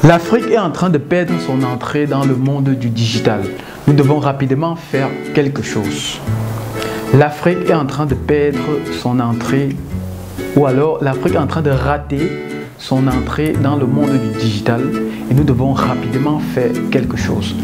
L'Afrique est en train de perdre son entrée dans le monde du digital. Nous devons rapidement faire quelque chose. L'Afrique est en train de perdre son entrée, ou alors l'Afrique est en train de rater son entrée dans le monde du digital et nous devons rapidement faire quelque chose.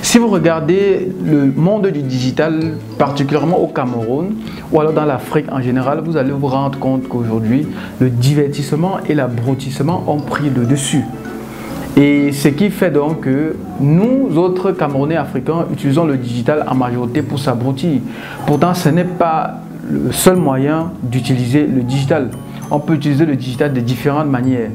Si vous regardez le monde du digital, particulièrement au Cameroun ou alors dans l'Afrique en général, vous allez vous rendre compte qu'aujourd'hui, le divertissement et l'abrutissement ont pris le dessus. Et ce qui fait donc que nous autres Camerounais africains utilisons le digital en majorité pour s'abrutir. Pourtant, ce n'est pas le seul moyen d'utiliser le digital. On peut utiliser le digital de différentes manières.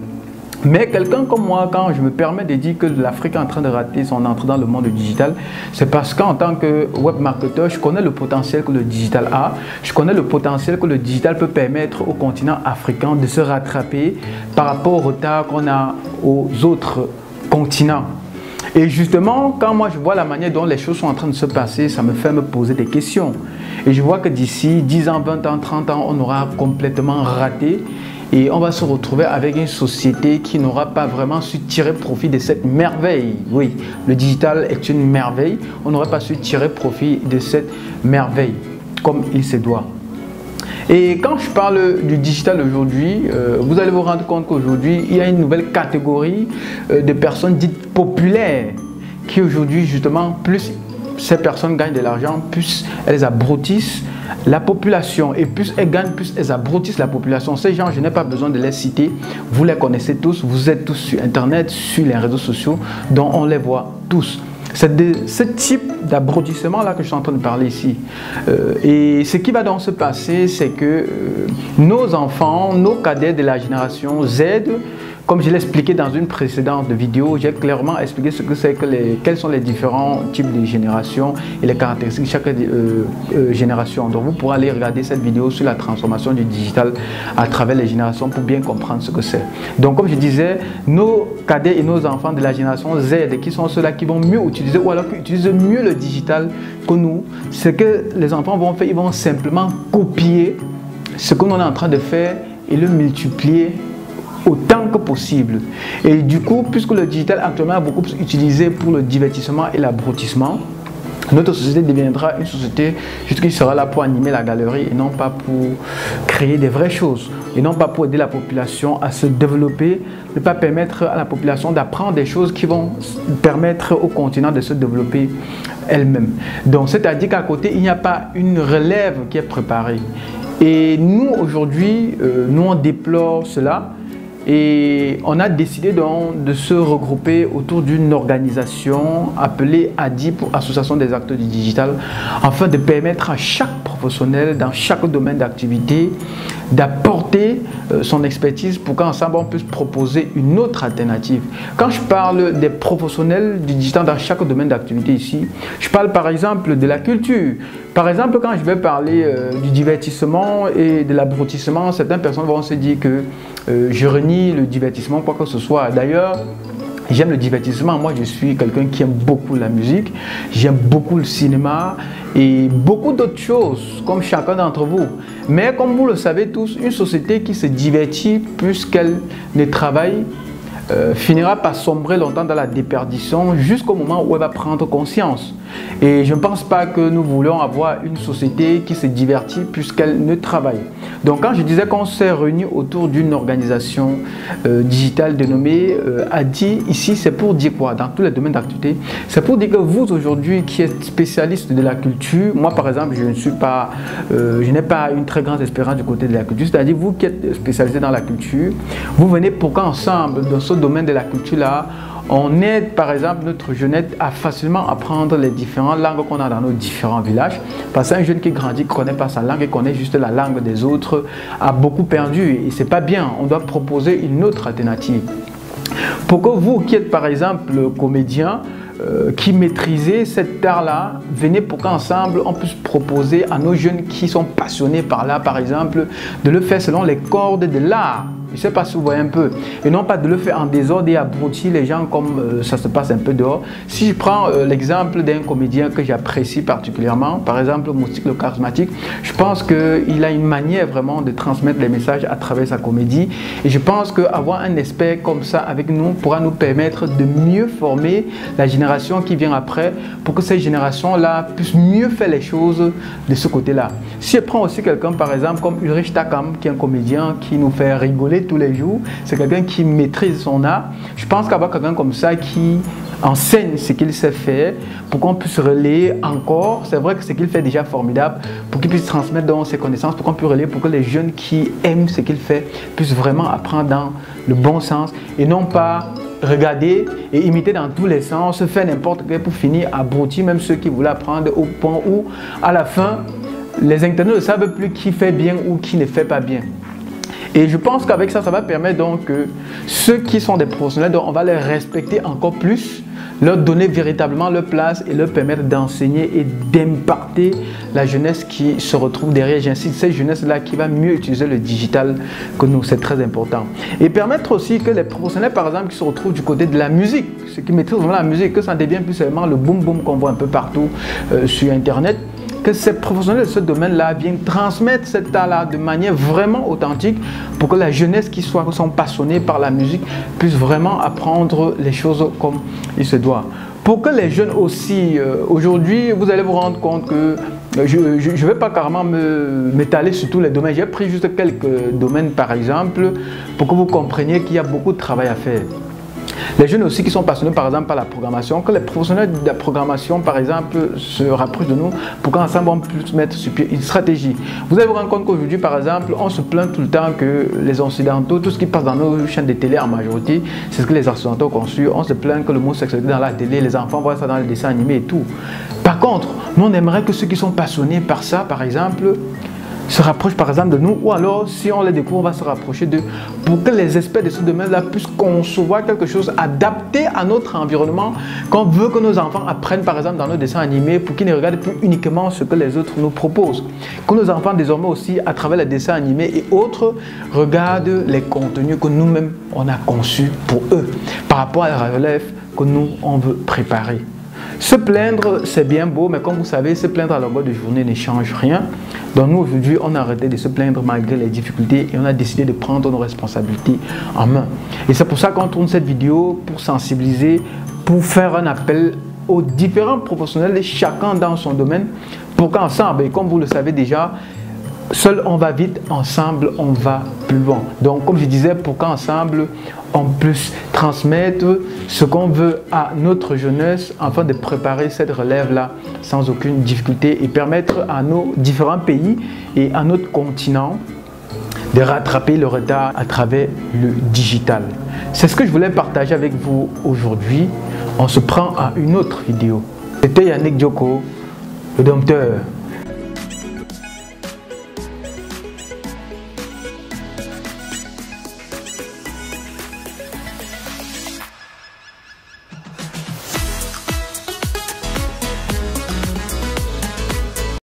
Mais quelqu'un comme moi, quand je me permets de dire que l'Afrique est en train de rater son entrée dans le monde digital, c'est parce qu'en tant que web marketeur, je connais le potentiel que le digital a. Je connais le potentiel que le digital peut permettre au continent africain de se rattraper par rapport au retard qu'on a aux autres continents. Et justement, quand moi je vois la manière dont les choses sont en train de se passer, ça me fait me poser des questions. Et je vois que d'ici 10 ans, 20 ans, 30 ans, on aura complètement raté. Et on va se retrouver avec une société qui n'aura pas vraiment su tirer profit de cette merveille. Oui, le digital est une merveille. On n'aura pas su tirer profit de cette merveille comme il se doit. Et quand je parle du digital aujourd'hui, vous allez vous rendre compte qu'aujourd'hui, il y a une nouvelle catégorie de personnes dites populaires qui aujourd'hui, justement, plus ces personnes gagnent de l'argent, plus elles abrutissent la population. Et plus elles gagnent, plus elles abrutissent la population. Ces gens, je n'ai pas besoin de les citer. Vous les connaissez tous. Vous êtes tous sur Internet, sur les réseaux sociaux, dont on les voit tous. C'est de ce type d'abrutissement-là que je suis en train de parler ici. Et ce qui va donc se passer, c'est que nos enfants, nos cadets de la génération Z, comme je l'ai expliqué dans une précédente vidéo, j'ai clairement expliqué ce que c'est que quels sont les différents types de générations et les caractéristiques de chaque génération. Donc vous pourrez aller regarder cette vidéo sur la transformation du digital à travers les générations pour bien comprendre ce que c'est. Donc comme je disais, nos cadets et nos enfants de la génération Z, qui sont ceux-là qui vont mieux utiliser ou alors qui utilisent mieux le digital que nous, ce que les enfants vont faire, ils vont simplement copier ce que nous est en train de faire et le multiplier autant que possible. Et du coup, puisque le digital actuellement est beaucoup plus utilisé pour le divertissement et l'abrutissement, notre société deviendra une société juste qui sera là pour animer la galerie et non pas pour créer des vraies choses et non pas pour aider la population à se développer, ne pas permettre à la population d'apprendre des choses qui vont permettre au continent de se développer elle-même. Donc c'est-à-dire qu'à côté, il n'y a pas une relève qui est préparée. Et nous aujourd'hui, nous on déplore cela. Et on a décidé donc de se regrouper autour d'une organisation appelée ADI, pour Association des acteurs du digital, afin de permettre à chaque professionnel dans chaque domaine d'activité d'apporter son expertise pour qu'ensemble on puisse proposer une autre alternative. Quand je parle des professionnels du digital dans chaque domaine d'activité ici, je parle par exemple de la culture. Par exemple, quand je vais parler du divertissement et de l'abrutissement, certaines personnes vont se dire que je renie le divertissement, quoi que ce soit. D'ailleurs, j'aime le divertissement. Moi, je suis quelqu'un qui aime beaucoup la musique, j'aime beaucoup le cinéma et beaucoup d'autres choses, comme chacun d'entre vous. Mais comme vous le savez tous, une société qui se divertit plus qu'elle ne travaille finira par sombrer longtemps dans la déperdition jusqu'au moment où elle va prendre conscience. Et je ne pense pas que nous voulons avoir une société qui se divertit puisqu'elle ne travaille. Donc quand je disais qu'on s'est réunis autour d'une organisation digitale dénommée ADI, ici c'est pour dire quoi? Dans tous les domaines d'activité, c'est pour dire que vous aujourd'hui qui êtes spécialiste de la culture, moi par exemple je n'ai pas une très grande expérience du côté de la culture, c'est-à-dire vous qui êtes spécialisé dans la culture, vous venez pour qu'ensemble dans ce domaine de la culture là, on aide par exemple notre jeunesse à facilement apprendre les différentes langues qu'on a dans nos différents villages. Parce qu'un jeune qui grandit ne connaît pas sa langue et connaît juste la langue des autres a beaucoup perdu et c'est pas bien. On doit proposer une autre alternative. Pour que vous qui êtes par exemple comédien, qui maîtrisez cet art-là, venez pour qu'ensemble on puisse proposer à nos jeunes qui sont passionnés par là, par exemple, de le faire selon les cordes de l'art. Je ne sais pas si vous voyez un peu. Et non pas de le faire en désordre et abrutir les gens comme ça se passe un peu dehors. Si je prends l'exemple d'un comédien que j'apprécie particulièrement, par exemple Moustique le charismatique, je pense qu'il a une manière vraiment de transmettre les messages à travers sa comédie. Et je pense qu'avoir un expert comme ça avec nous pourra nous permettre de mieux former la génération qui vient après pour que cette génération-là puisse mieux faire les choses de ce côté-là. Si je prends aussi quelqu'un par exemple comme Ulrich Takam, qui est un comédien qui nous fait rigoler tous les jours, c'est quelqu'un qui maîtrise son art. Je pense qu'avoir quelqu'un comme ça qui enseigne ce qu'il sait faire pour qu'on puisse relayer encore, c'est vrai que ce qu'il fait est déjà formidable, pour qu'il puisse transmettre dans ses connaissances, pour qu'on puisse relayer, pour que les jeunes qui aiment ce qu'il fait puissent vraiment apprendre dans le bon sens et non pas regarder et imiter dans tous les sens, faire n'importe quoi pour finir abrutir même ceux qui voulaient apprendre au point où à la fin les internautes ne savent plus qui fait bien ou qui ne fait pas bien. Et je pense qu'avec ça, ça va permettre donc que ceux qui sont des professionnels, donc on va les respecter encore plus, leur donner véritablement leur place et leur permettre d'enseigner et d'impacter la jeunesse qui se retrouve derrière. J'insiste, cette jeunesse-là qui va mieux utiliser le digital que nous, c'est très important. Et permettre aussi que les professionnels, par exemple, qui se retrouvent du côté de la musique, ceux qui maîtrisent vraiment la musique, que ça ne devienne plus seulement le boom-boom qu'on voit un peu partout sur Internet, que ces professionnels de ce domaine-là viennent transmettre cet art-là de manière vraiment authentique pour que la jeunesse qui sont passionnés par la musique puisse vraiment apprendre les choses comme il se doit. Pour que les jeunes aussi, aujourd'hui, vous allez vous rendre compte que je ne vais pas carrément m'étaler sur tous les domaines. J'ai pris juste quelques domaines par exemple pour que vous compreniez qu'il y a beaucoup de travail à faire. Les jeunes aussi qui sont passionnés par exemple par la programmation, que les professionnels de la programmation par exemple se rapprochent de nous pour qu'ensemble on puisse mettre sur pied une stratégie. Vous allez vous rendre compte qu'aujourd'hui par exemple on se plaint tout le temps que les occidentaux, tout ce qui passe dans nos chaînes de télé en majorité, c'est ce que les occidentaux ont conçu. On se plaint que le mot sexualité dans la télé, les enfants voient ça dans les dessins animés et tout. Par contre, nous on aimerait que ceux qui sont passionnés par ça par exemple se rapprochent par exemple de nous, ou alors si on les découvre, on va se rapprocher d'eux pour que les experts de ce domaine-là puissent concevoir quelque chose adapté à notre environnement, qu'on veut que nos enfants apprennent par exemple dans nos dessins animés pour qu'ils ne regardent plus uniquement ce que les autres nous proposent. Que nos enfants désormais aussi, à travers les dessins animés et autres, regardent les contenus que nous-mêmes on a conçus pour eux, par rapport à la relève que nous on veut préparer. Se plaindre, c'est bien beau, mais comme vous savez, se plaindre à longueur de journée ne change rien. Donc nous, aujourd'hui, on a arrêté de se plaindre malgré les difficultés et on a décidé de prendre nos responsabilités en main. Et c'est pour ça qu'on tourne cette vidéo pour sensibiliser, pour faire un appel aux différents professionnels, chacun dans son domaine, pour qu'ensemble, et comme vous le savez déjà, seul on va vite, ensemble on va plus loin. Donc comme je disais, pour qu'ensemble on puisse transmettre ce qu'on veut à notre jeunesse afin de préparer cette relève-là sans aucune difficulté et permettre à nos différents pays et à notre continent de rattraper le retard à travers le digital. C'est ce que je voulais partager avec vous aujourd'hui. On se prend à une autre vidéo. C'était Yannick Djoko, le dompteur.